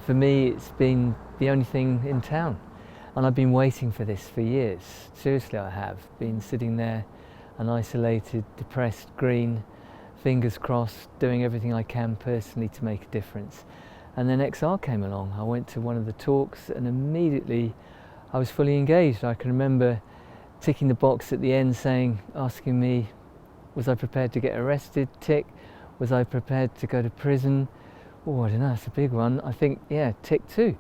for me, it's been the only thing in town. And I've been waiting for this for years. Seriously, I have. Been sitting there, an isolated, depressed green, fingers crossed, doing everything I can personally to make a difference. And then XR came along. I went to one of the talks and immediately I was fully engaged. I can remember ticking the box at the end asking me, was I prepared to get arrested? Tick. Was I prepared to go to prison? Oh, I don't know, that's a big one. I think, yeah, tick too.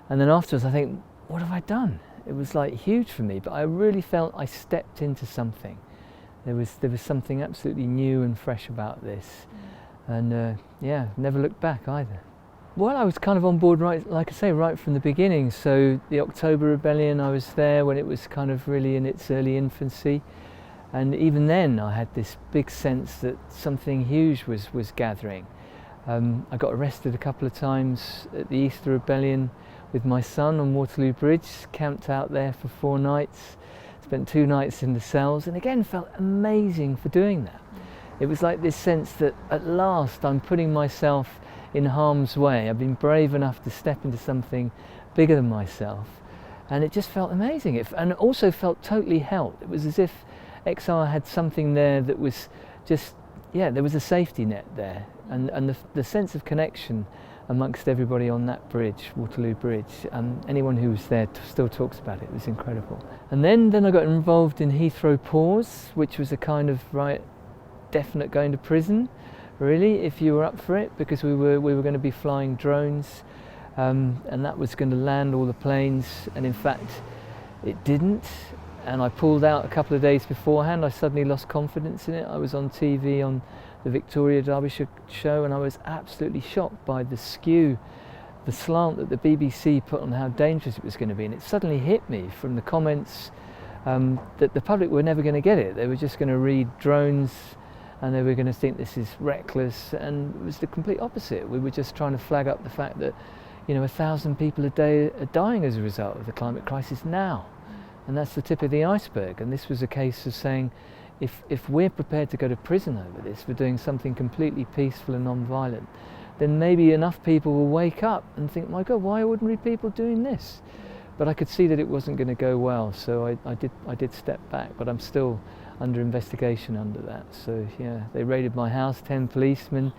And then afterwards I think, what have I done? It was like huge for me, but I really felt I stepped into something. There was something absolutely new and fresh about this. And yeah, never looked back either. Well, I was kind of on board, right, like I say, right from the beginning. So the October Rebellion, I was there when it was kind of really in its early infancy. And even then I had this big sense that something huge was gathering. I got arrested a couple of times at the Easter Rebellion with my son on Waterloo Bridge, camped out there for 4 nights, spent 2 nights in the cells, and again felt amazing for doing that. It was like this sense that at last I'm putting myself in harm's way. I've been brave enough to step into something bigger than myself, and it just felt amazing. And it also felt totally held. It was as if XR had something there that was just, yeah, there was a safety net there, and the sense of connection amongst everybody on that bridge, Waterloo Bridge. Anyone who was there still talks about it. It was incredible. And then I got involved in Heathrow Pause, which was a kind of definite going to prison, really, if you were up for it, because we were going to be flying drones, and that was going to land all the planes, and in fact it didn't. And I pulled out a couple of days beforehand. I suddenly lost confidence in it. I was on TV on the Victoria Derbyshire show, and I was absolutely shocked by the skew, the slant that the BBC put on how dangerous it was going to be. And it suddenly hit me from the comments that the public were never going to get it. They were just going to read drones and they were going to think this is reckless, and it was the complete opposite. We were just trying to flag up the fact that 1,000 people a day are dying as a result of the climate crisis now. And that's the tip of the iceberg. And this was a case of saying, if we're prepared to go to prison over this for doing something completely peaceful and non-violent, then maybe enough people will wake up and think, my God, why are ordinary people doing this? But I could see that it wasn't going to go well, so I did step back, but I'm still under investigation under that. So yeah, they raided my house, 10 policemen,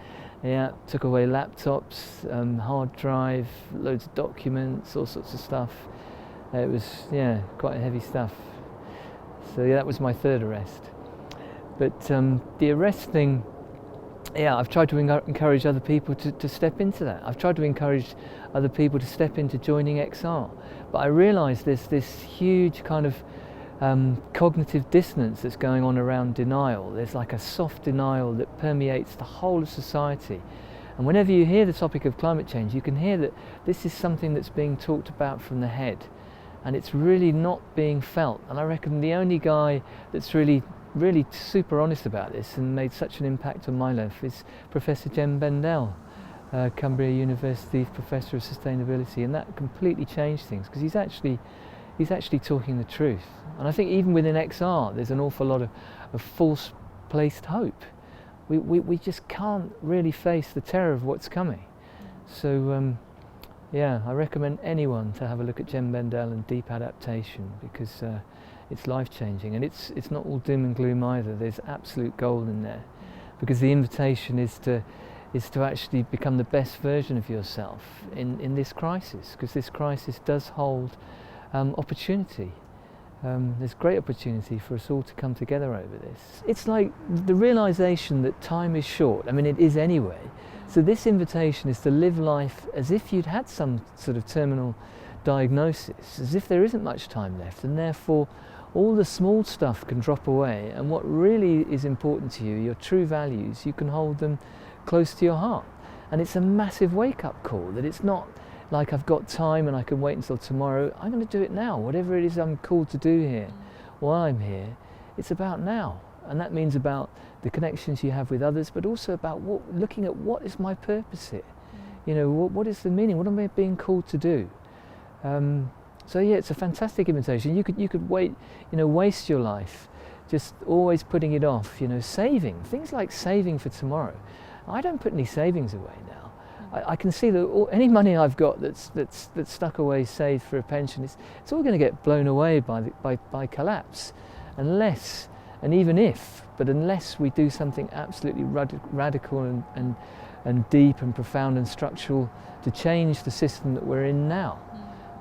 yeah, took away laptops, hard drive, loads of documents, all sorts of stuff. It was, yeah, quite heavy stuff. So yeah, that was my 3rd arrest. But the arrest thing, yeah, I've tried to encourage other people to step into that. I've tried to encourage other people to step into joining XR. But I realise there's this huge kind of cognitive dissonance that's going on around denial. There's like a soft denial that permeates the whole of society. And whenever you hear the topic of climate change, you can hear that this is something that's being talked about from the head. And it's really not being felt. And I reckon the only guy that's really super honest about this and made such an impact on my life is Professor Jem Bendell, Cumbria University Professor of Sustainability, and that completely changed things, because he's actually talking the truth. And I think even within XR there's an awful lot of false placed hope. We just can't really face the terror of what's coming. So yeah, I recommend anyone to have a look at Jem Bendell and deep adaptation, because it's life-changing, and it's not all doom and gloom either. There's absolute gold in there, because the invitation is to actually become the best version of yourself in this crisis, because this crisis does hold opportunity. There's great opportunity for us all to come together over this. It's like the realization that time is short. I mean, it is anyway. So this invitation is to live life as if you'd had some sort of terminal diagnosis, as if there isn't much time left, and therefore all the small stuff can drop away, and what really is important to you, your true values, you can hold them close to your heart. And it's a massive wake-up call, that it's not like I've got time and I can wait until tomorrow. I'm going to do it now. Whatever it is I'm called to do here while I'm here, it's about now. And that means about the connections you have with others, but also about looking at what is my purpose here. What is the meaning? What am I being called to do? So yeah, it's a fantastic invitation. You could waste your life just always putting it off. Saving, things like saving for tomorrow. I don't put any savings away now. I can see that any money I've got that's stuck away, saved for a pension, it's all going to get blown away by collapse, unless, and even if, but unless we do something absolutely radical and deep and profound and structural to change the system that we're in now.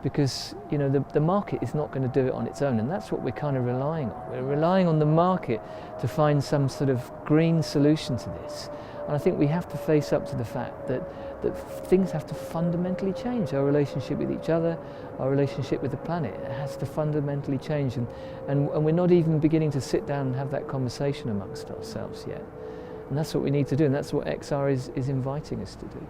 Because the market is not going to do it on its own, and that's what we're kind of relying on. We're relying on the market to find some sort of green solution to this. And I think we have to face up to the fact that things have to fundamentally change. Our relationship with each other, our relationship with the planet, it has to fundamentally change. And we're not even beginning to sit down and have that conversation amongst ourselves yet. And that's what we need to do, and that's what XR is inviting us to do.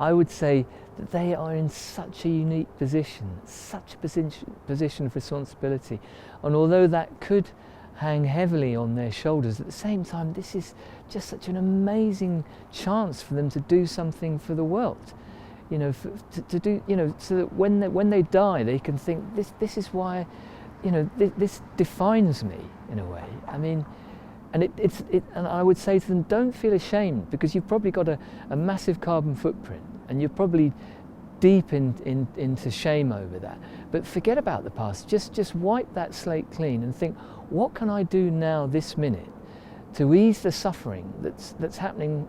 I would say that they are in such a unique position, such a position of responsibility. And although that could hang heavily on their shoulders, at the same time, this is just such an amazing chance for them to do something for the world. To do, so that when they die, they can think, this is why, this defines me in a way. I mean, and and I would say to them, don't feel ashamed, because you've probably got a massive carbon footprint, and you're probably deep into shame over that. But forget about the past. Just wipe that slate clean and think, what can I do now, this minute, to ease the suffering that's happening,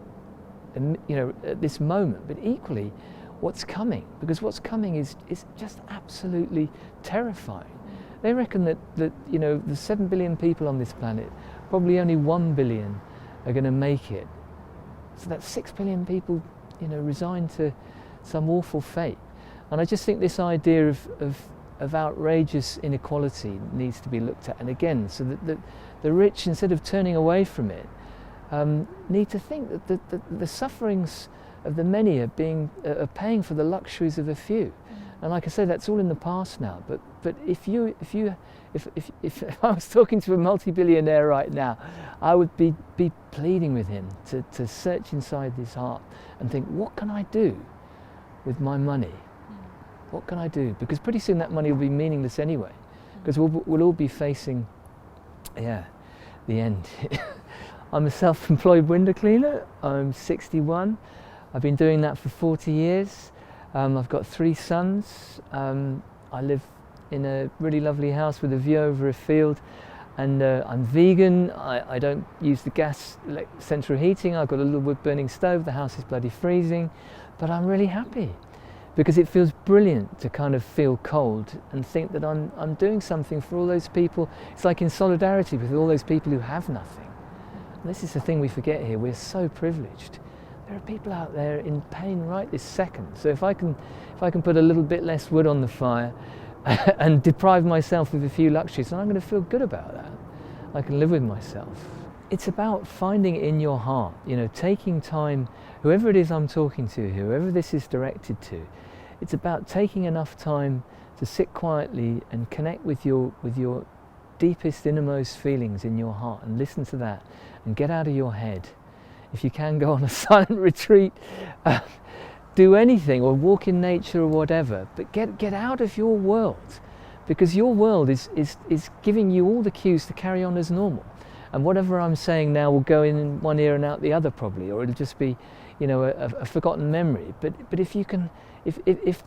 at this moment? But equally, what's coming? Because what's coming is just absolutely terrifying. They reckon that the 7 billion people on this planet, probably only 1 billion are going to make it. So that's 6 billion people, resigned to some awful fate. And I just think this idea of outrageous inequality needs to be looked at. And again, so that the rich, instead of turning away from it, need to think that the sufferings of the many are paying for the luxuries of a few. And like I say, that's all in the past now. But if I was talking to a multi-billionaire right now, I would be pleading with him to search inside his heart and think, what can I do with my money? What can I do? Because pretty soon that money will be meaningless anyway, because we'll all be facing, the end. I'm a self-employed window cleaner. I'm 61. I've been doing that for 40 years. I've got 3 sons. I live in a really lovely house with a view over a field, and I'm vegan. I don't use the gas central heating. I've got a little wood burning stove. The house is bloody freezing, but I'm really happy, because it feels brilliant to kind of feel cold and think that I'm doing something for all those people. It's like in solidarity with all those people who have nothing. And this is the thing we forget here. We're so privileged. There are people out there in pain right this second. So if I can put a little bit less wood on the fire and deprive myself of a few luxuries, then I'm going to feel good about that. I can live with myself. It's about finding it in your heart, taking time, whoever it is I'm talking to, whoever this is directed to, it's about taking enough time to sit quietly and connect with your deepest, innermost feelings in your heart, and listen to that and get out of your head. If you can, go on a silent retreat, do anything, or walk in nature or whatever, but get out of your world, because your world is giving you all the cues to carry on as normal. And whatever I'm saying now will go in one ear and out the other probably, or it'll just be, a forgotten memory. But if you can, if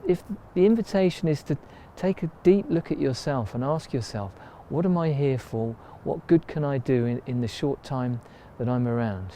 the invitation is to take a deep look at yourself and ask yourself, what am I here for? What good can I do in the short time that I'm around?